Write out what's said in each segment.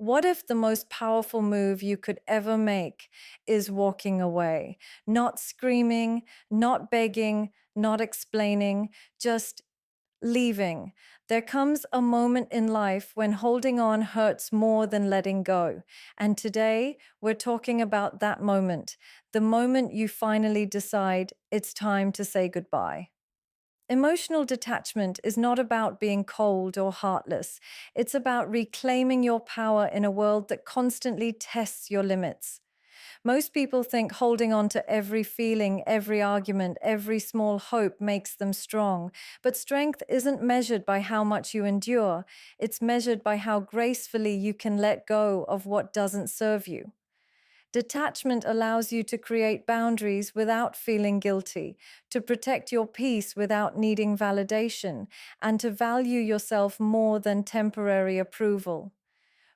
What if the most powerful move you could ever make is walking away? Not screaming, not begging, not explaining, just leaving. There comes a moment in life when holding on hurts more than letting go. And today, we're talking about that moment, the moment you finally decide it's time to say goodbye. Emotional detachment is not about being cold or heartless. It's about reclaiming your power in a world that constantly tests your limits. Most people think holding on to every feeling, every argument, every small hope makes them strong. But strength isn't measured by how much you endure, it's measured by how gracefully you can let go of what doesn't serve you. Detachment allows you to create boundaries without feeling guilty, to protect your peace without needing validation, and to value yourself more than temporary approval.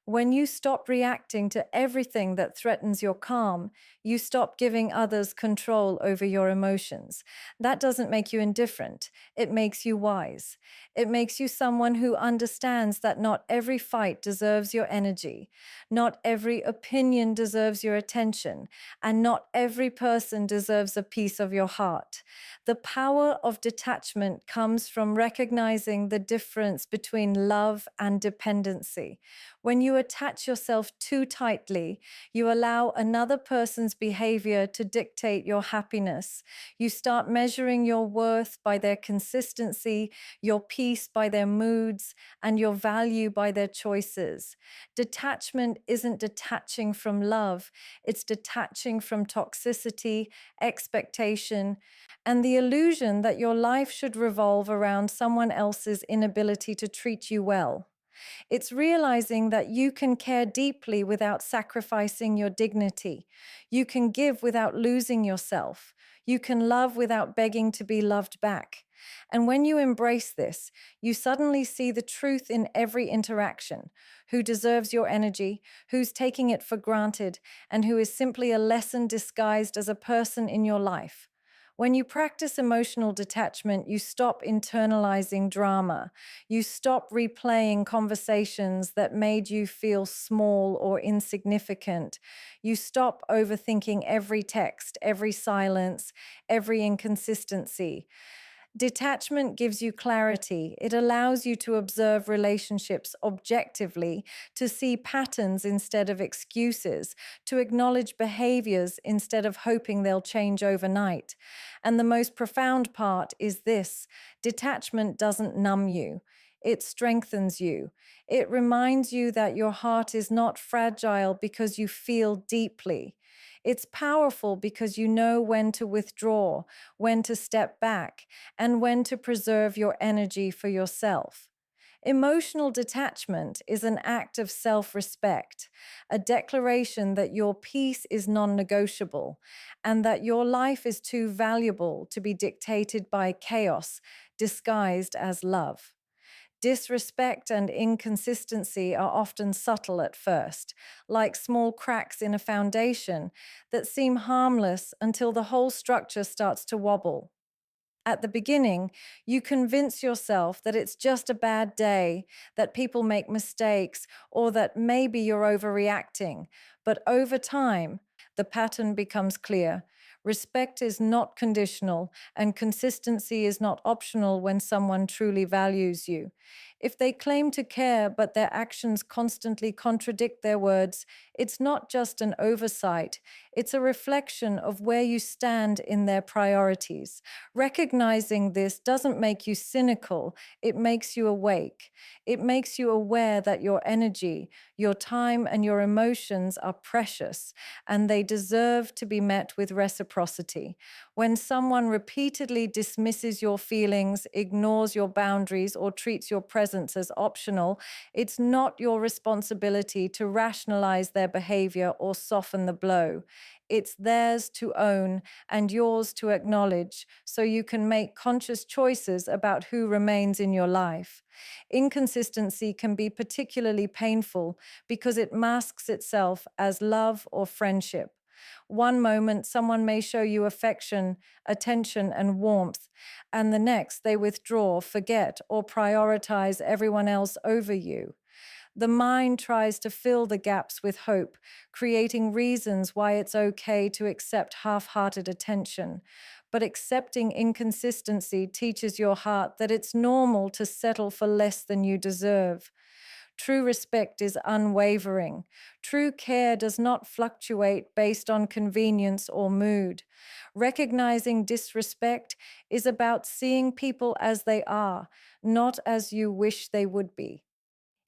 When you stop reacting to everything that threatens your calm, you stop giving others control over your emotions. That doesn't make you indifferent, it makes you wise. It makes you someone who understands that not every fight deserves your energy, not every opinion deserves your attention, and not every person deserves a piece of your heart. The power of detachment comes from recognizing the difference between love and dependency. When you attach yourself too tightly, you allow another person's behavior to dictate your happiness. You start measuring your worth by their consistency, your peace by their moods, and your value by their choices. Detachment isn't detaching from love, it's detaching from toxicity, expectation, and the illusion that your life should revolve around someone else's inability to treat you well. It's realizing that you can care deeply without sacrificing your dignity. You can give without losing yourself. You can love without begging to be loved back. And when you embrace this, you suddenly see the truth in every interaction: who deserves your energy, who's taking it for granted, and who is simply a lesson disguised as a person in your life. When you practice emotional detachment, you stop internalizing drama. You stop replaying conversations that made you feel small or insignificant. You stop overthinking every text, every silence, every inconsistency. Detachment gives you clarity. It allows you to observe relationships objectively, to see patterns instead of excuses, to acknowledge behaviors instead of hoping they'll change overnight. And the most profound part is this: detachment doesn't numb you. It strengthens you. It reminds you that your heart is not fragile because you feel deeply. It's powerful because you know when to withdraw, when to step back, and when to preserve your energy for yourself. Emotional detachment is an act of self respect, a declaration that your peace is non negotiable and that your life is too valuable to be dictated by chaos disguised as love. Disrespect and inconsistency are often subtle at first, like small cracks in a foundation that seem harmless until the whole structure starts to wobble. At the beginning, you convince yourself that it's just a bad day, that people make mistakes, or that maybe you're overreacting. But over time, the pattern becomes clear. Respect is not conditional, and consistency is not optional when someone truly values you. If they claim to care, but their actions constantly contradict their words, it's not just an oversight, it's a reflection of where you stand in their priorities. Recognizing this doesn't make you cynical, it makes you awake. It makes you aware that your energy, your time, and your emotions are precious, and they deserve to be met with reciprocity. When someone repeatedly dismisses your feelings, ignores your boundaries, or treats your presence as optional, it's not your responsibility to rationalize their behavior or soften the blow. It's theirs to own and yours to acknowledge so you can make conscious choices about who remains in your life. Inconsistency can be particularly painful because it masks itself as love or friendship. One moment, someone may show you affection, attention, and warmth, and the next, they withdraw, forget, or prioritize everyone else over you. The mind tries to fill the gaps with hope, creating reasons why it's okay to accept half hearted attention. But accepting inconsistency teaches your heart that it's normal to settle for less than you deserve. True respect is unwavering. True care does not fluctuate based on convenience or mood. Recognizing disrespect is about seeing people as they are, not as you wish they would be.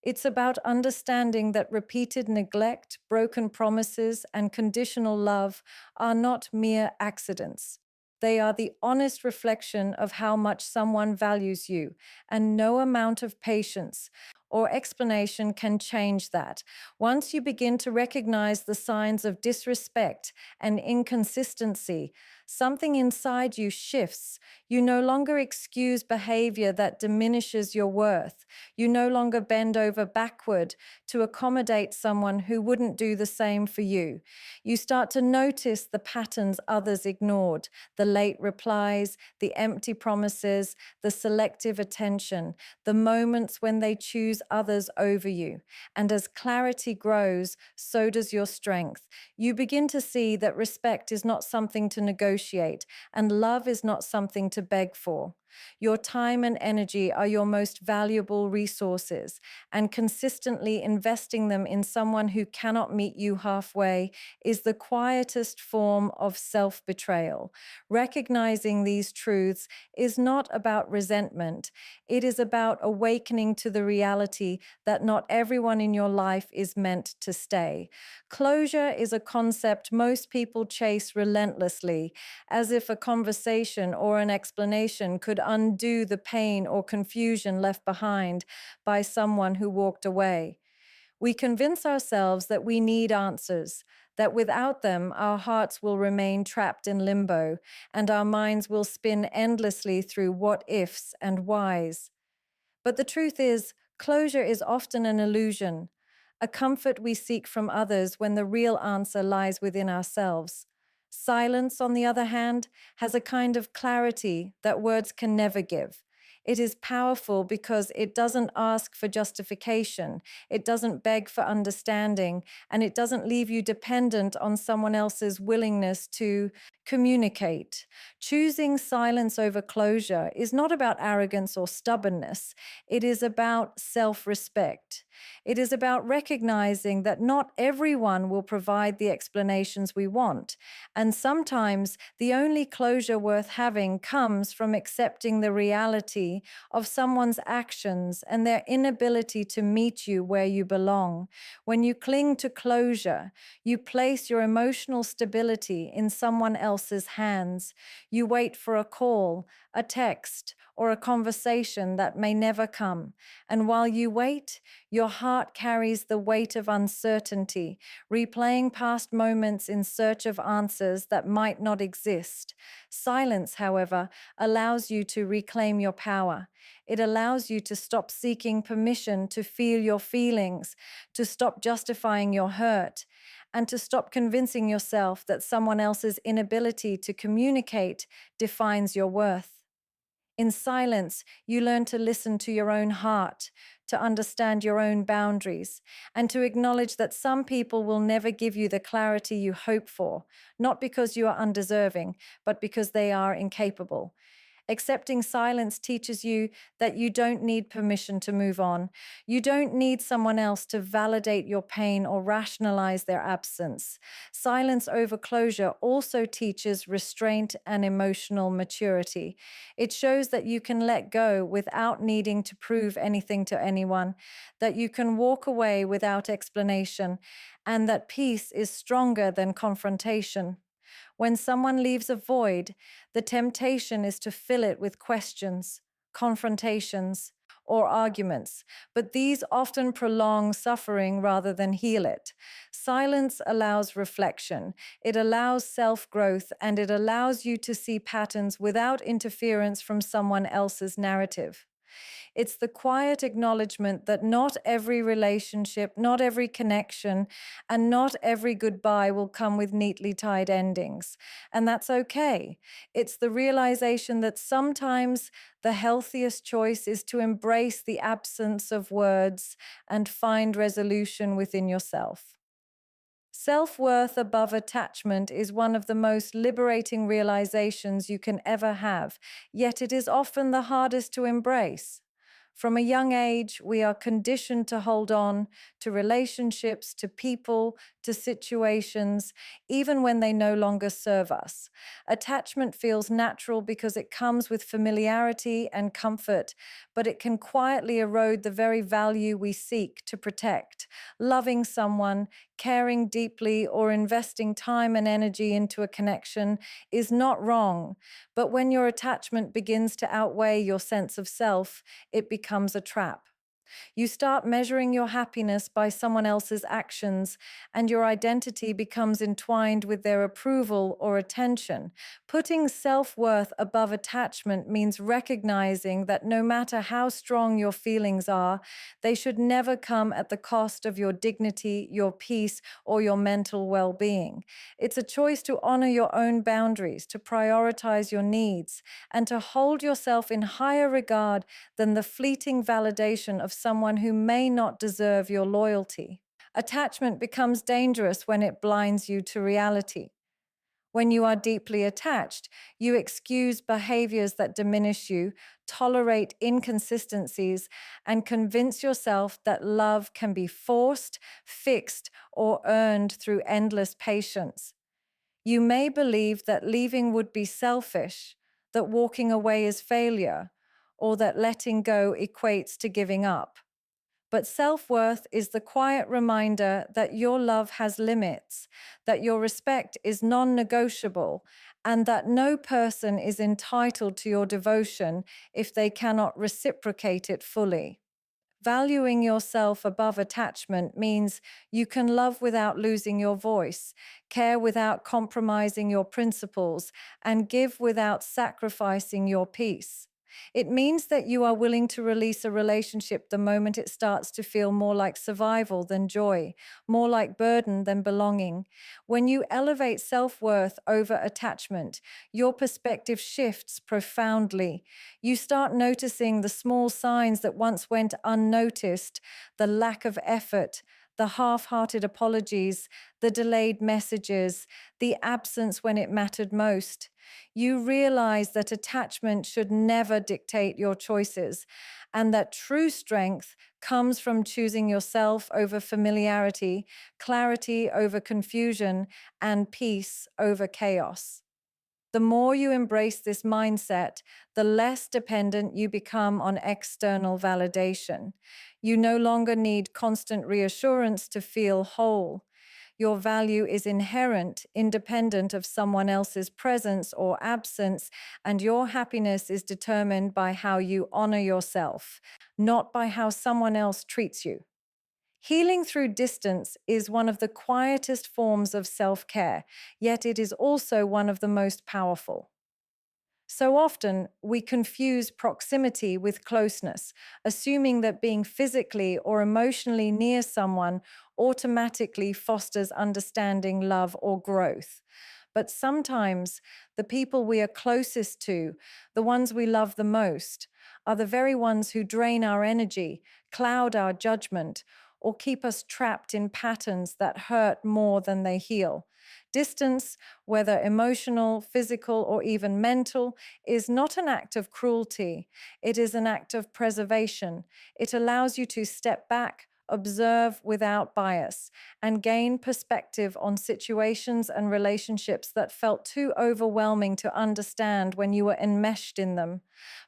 It's about understanding that repeated neglect, broken promises, and conditional love are not mere accidents. They are the honest reflection of how much someone values you, and no amount of patience or explanation can change that. Once you begin to recognize the signs of disrespect and inconsistency, something inside you shifts. You no longer excuse behavior that diminishes your worth. You no longer bend over backward to accommodate someone who wouldn't do the same for you. You start to notice the patterns others ignored, the late replies, the empty promises, the selective attention, the moments when they choose others over you. And as clarity grows, so does your strength. You begin to see that respect is not something to negotiate, and love is not something to beg for. Your time and energy are your most valuable resources, and consistently investing them in someone who cannot meet you halfway is the quietest form of self betrayal. Recognizing these truths is not about resentment, it is about awakening to the reality that not everyone in your life is meant to stay. Closure is a concept most people chase relentlessly, as if a conversation or an explanation could undo the pain or confusion left behind by someone who walked away. We convince ourselves that we need answers, that without them, our hearts will remain trapped in limbo, and our minds will spin endlessly through what ifs and whys. But the truth is, closure is often an illusion, a comfort we seek from others when the real answer lies within ourselves. Silence, on the other hand, has a kind of clarity that words can never give. It is powerful because it doesn't ask for justification, it doesn't beg for understanding, and it doesn't leave you dependent on someone else's willingness to communicate. Choosing silence over closure is not about arrogance or stubbornness, it is about self respect. It is about recognizing that not everyone will provide the explanations we want, and sometimes the only closure worth having comes from accepting the reality of someone's actions and their inability to meet you where you belong. When you cling to closure, you place your emotional stability in someone else's hands. You wait for a call, a text, or a conversation that may never come. And while you wait, your heart carries the weight of uncertainty, replaying past moments in search of answers that might not exist. Silence, however, allows you to reclaim your power. It allows you to stop seeking permission to feel your feelings, to stop justifying your hurt, and to stop convincing yourself that someone else's inability to communicate defines your worth. In silence, you learn to listen to your own heart, to understand your own boundaries, and to acknowledge that some people will never give you the clarity you hope for, not because you are undeserving, but because they are incapable. Accepting silence teaches you that you don't need permission to move on. You don't need someone else to validate your pain or rationalize their absence. Silence over closure also teaches restraint and emotional maturity. It shows that you can let go without needing to prove anything to anyone, that you can walk away without explanation, and that peace is stronger than confrontation. When someone leaves a void, the temptation is to fill it with questions, confrontations, or arguments, but these often prolong suffering rather than heal it. Silence allows reflection, it allows self growth, and it allows you to see patterns without interference from someone else's narrative. It's the quiet acknowledgement that not every relationship, not every connection, and not every goodbye will come with neatly tied endings. And that's okay. It's the realization that sometimes the healthiest choice is to embrace the absence of words and find resolution within yourself. Self worth above attachment is one of the most liberating realizations you can ever have, yet it is often the hardest to embrace. From a young age, we are conditioned to hold on to relationships, to people, to situations, even when they no longer serve us. Attachment feels natural because it comes with familiarity and comfort, but it can quietly erode the very value we seek to protect. Loving someone, caring deeply, or investing time and energy into a connection is not wrong. But when your attachment begins to outweigh your sense of self, it becomes a trap. You start measuring your happiness by someone else's actions, and your identity becomes entwined with their approval or attention. Putting self worth above attachment means recognizing that no matter how strong your feelings are, they should never come at the cost of your dignity, your peace, or your mental well being. It's a choice to honor your own boundaries, to prioritize your needs, and to hold yourself in higher regard than the fleeting validation of someone who may not deserve your loyalty. Attachment becomes dangerous when it blinds you to reality. When you are deeply attached, you excuse behaviors that diminish you, tolerate inconsistencies, and convince yourself that love can be forced, fixed, or earned through endless patience. You may believe that leaving would be selfish, that walking away is failure, or that letting go equates to giving up. But self worth is the quiet reminder that your love has limits, that your respect is non negotiable, and that no person is entitled to your devotion if they cannot reciprocate it fully. Valuing yourself above attachment means you can love without losing your voice, care without compromising your principles, and give without sacrificing your peace. It means that you are willing to release a relationship the moment it starts to feel more like survival than joy, more like burden than belonging. When you elevate self worth over attachment, your perspective shifts profoundly. You start noticing the small signs that once went unnoticed, the lack of effort, the half hearted apologies, the delayed messages, the absence when it mattered most. You realize that attachment should never dictate your choices, and that true strength comes from choosing yourself over familiarity, clarity over confusion, and peace over chaos. The more you embrace this mindset, the less dependent you become on external validation. You no longer need constant reassurance to feel whole. Your value is inherent, independent of someone else's presence or absence, and your happiness is determined by how you honor yourself, not by how someone else treats you. Healing through distance is one of the quietest forms of self care, yet it is also one of the most powerful. So often, we confuse proximity with closeness, assuming that being physically or emotionally near someone automatically fosters understanding, love, or growth. But sometimes the people we are closest to, the ones we love the most, are the very ones who drain our energy, cloud our judgment, or keep us trapped in patterns that hurt more than they heal. Distance, whether emotional, physical, or even mental, is not an act of cruelty. It is an act of preservation. It allows you to step back, observe without bias, and gain perspective on situations and relationships that felt too overwhelming to understand when you were enmeshed in them.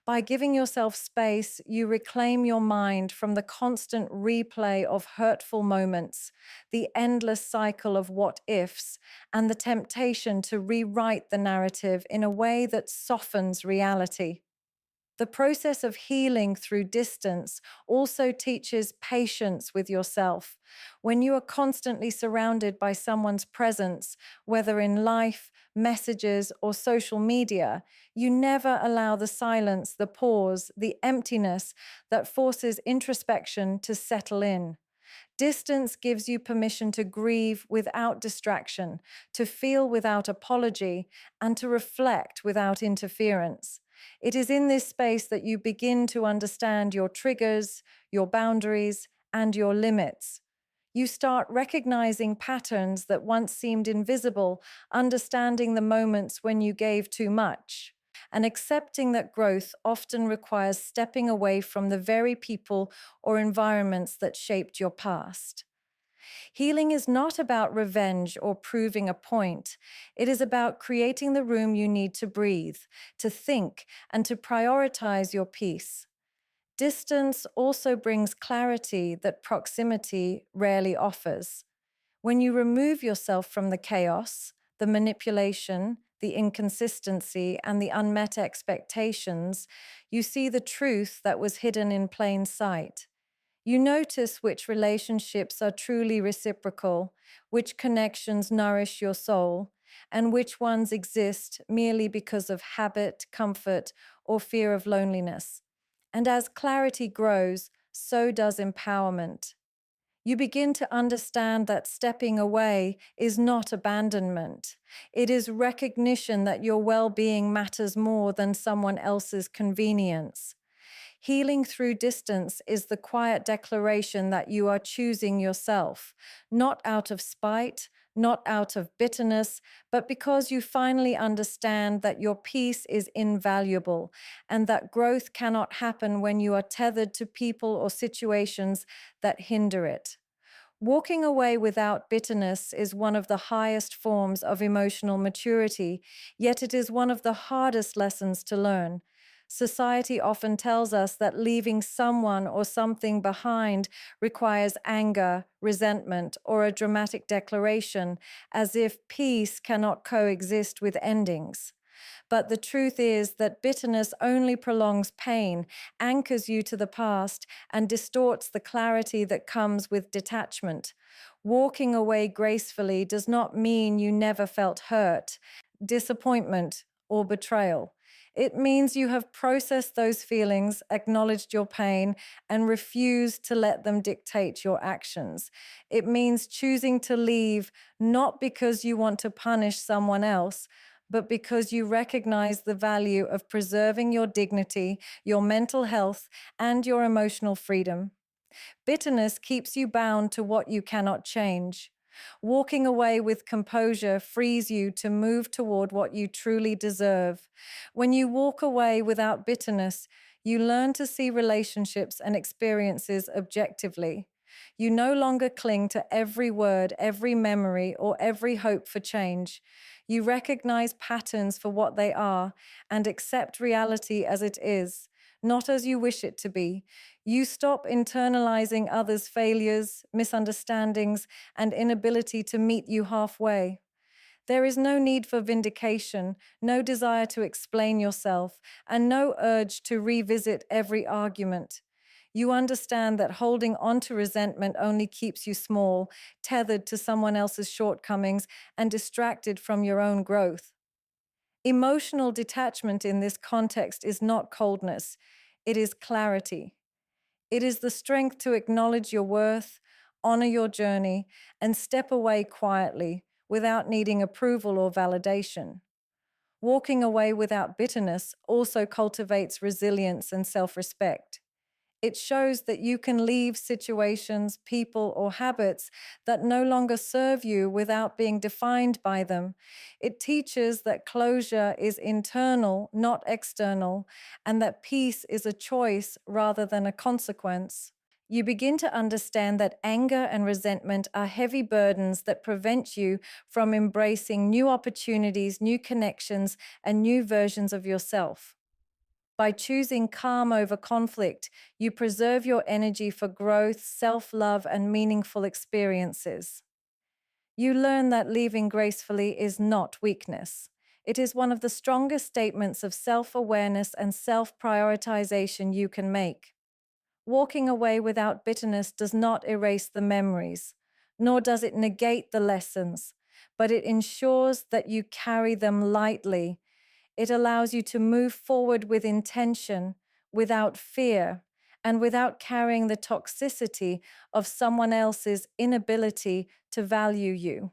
By giving yourself space, you reclaim your mind from the constant replay of hurtful moments, the endless cycle of what ifs, and the temptation to rewrite the narrative in a way that softens reality. The process of healing through distance also teaches patience with yourself. When you are constantly surrounded by someone's presence, whether in life, messages, or social media, you never allow the silence, the pause, the emptiness that forces introspection to settle in. Distance gives you permission to grieve without distraction, to feel without apology, and to reflect without interference. It is in this space that you begin to understand your triggers, your boundaries, and your limits. You start recognizing patterns that once seemed invisible, understanding the moments when you gave too much, and accepting that growth often requires stepping away from the very people or environments that shaped your past. Healing is not about revenge or proving a point. It is about creating the room you need to breathe, to think, and to prioritize your peace. Distance also brings clarity that proximity rarely offers. When you remove yourself from the chaos, the manipulation, the inconsistency, and the unmet expectations, you see the truth that was hidden in plain sight. You notice which relationships are truly reciprocal, which connections nourish your soul, and which ones exist merely because of habit, comfort, or fear of loneliness. And as clarity grows, so does empowerment. You begin to understand that stepping away is not abandonment. It is recognition that your well being matters more than someone else's convenience. Healing through distance is the quiet declaration that you are choosing yourself, not out of spite, not out of bitterness, but because you finally understand that your peace is invaluable and that growth cannot happen when you are tethered to people or situations that hinder it. Walking away without bitterness is one of the highest forms of emotional maturity, yet it is one of the hardest lessons to learn. Society often tells us that leaving someone or something behind requires anger, resentment, or a dramatic declaration, as if peace cannot coexist with endings. But the truth is that bitterness only prolongs pain, anchors you to the past, and distorts the clarity that comes with detachment. Walking away gracefully does not mean you never felt hurt, disappointment, or betrayal. It means you have processed those feelings, acknowledged your pain, and refused to let them dictate your actions. It means choosing to leave not because you want to punish someone else, but because you recognize the value of preserving your dignity, your mental health, and your emotional freedom. Bitterness keeps you bound to what you cannot change. Walking away with composure frees you to move toward what you truly deserve. When you walk away without bitterness, you learn to see relationships and experiences objectively. You no longer cling to every word, every memory, or every hope for change. You recognize patterns for what they are and accept reality as it is, not as you wish it to be. You stop internalizing others' failures, misunderstandings, and inability to meet you halfway. There is no need for vindication, no desire to explain yourself, and no urge to revisit every argument. You understand that holding on to resentment only keeps you small, tethered to someone else's shortcomings, and distracted from your own growth. Emotional detachment in this context is not coldness, it is clarity. It is the strength to acknowledge your worth, honor your journey, and step away quietly without needing approval or validation. Walking away without bitterness also cultivates resilience and self respect. It shows that you can leave situations, people, or habits that no longer serve you without being defined by them. It teaches that closure is internal, not external, and that peace is a choice rather than a consequence. You begin to understand that anger and resentment are heavy burdens that prevent you from embracing new opportunities, new connections, and new versions of yourself. By choosing calm over conflict, you preserve your energy for growth, self love, and meaningful experiences. You learn that leaving gracefully is not weakness. It is one of the strongest statements of self awareness and self prioritization you can make. Walking away without bitterness does not erase the memories, nor does it negate the lessons, but it ensures that you carry them lightly. It allows you to move forward with intention, without fear, and without carrying the toxicity of someone else's inability to value you.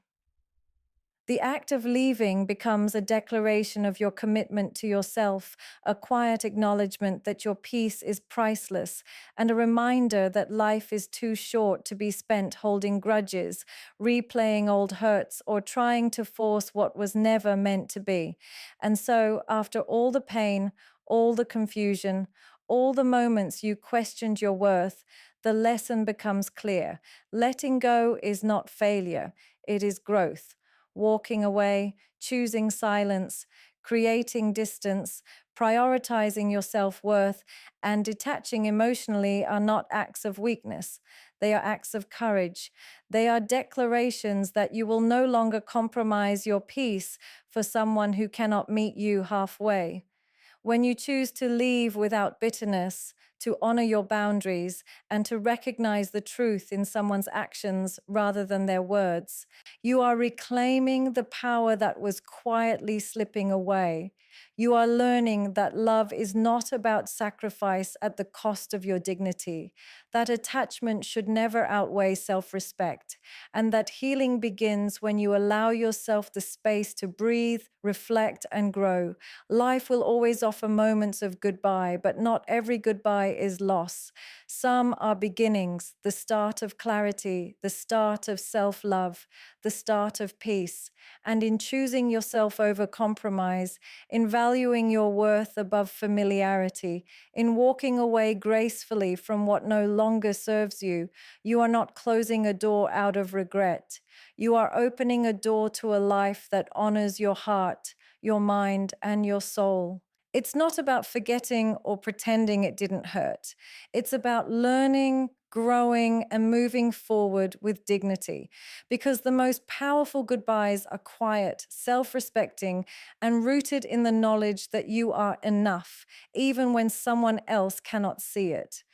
The act of leaving becomes a declaration of your commitment to yourself, a quiet acknowledgement that your peace is priceless, and a reminder that life is too short to be spent holding grudges, replaying old hurts, or trying to force what was never meant to be. And so, after all the pain, all the confusion, all the moments you questioned your worth, the lesson becomes clear. Letting go is not failure, it is growth. Walking away, choosing silence, creating distance, prioritizing your self worth, and detaching emotionally are not acts of weakness. They are acts of courage. They are declarations that you will no longer compromise your peace for someone who cannot meet you halfway. When you choose to leave without bitterness, to honor your boundaries, and to recognize the truth in someone's actions rather than their words, you are reclaiming the power that was quietly slipping away. You are learning that love is not about sacrifice at the cost of your dignity, that attachment should never outweigh self respect, and that healing begins when you allow yourself the space to breathe, reflect, and grow. Life will always offer moments of goodbye, but not every goodbye is loss. Some are beginnings, the start of clarity, the start of self love, the start of peace. And in choosing yourself over compromise, in valuing your worth above familiarity, in walking away gracefully from what no longer serves you, you are not closing a door out of regret. You are opening a door to a life that honors your heart, your mind, and your soul. It's not about forgetting or pretending it didn't hurt. It's about learning, growing, and moving forward with dignity. Because the most powerful goodbyes are quiet, self respecting, and rooted in the knowledge that you are enough, even when someone else cannot see it.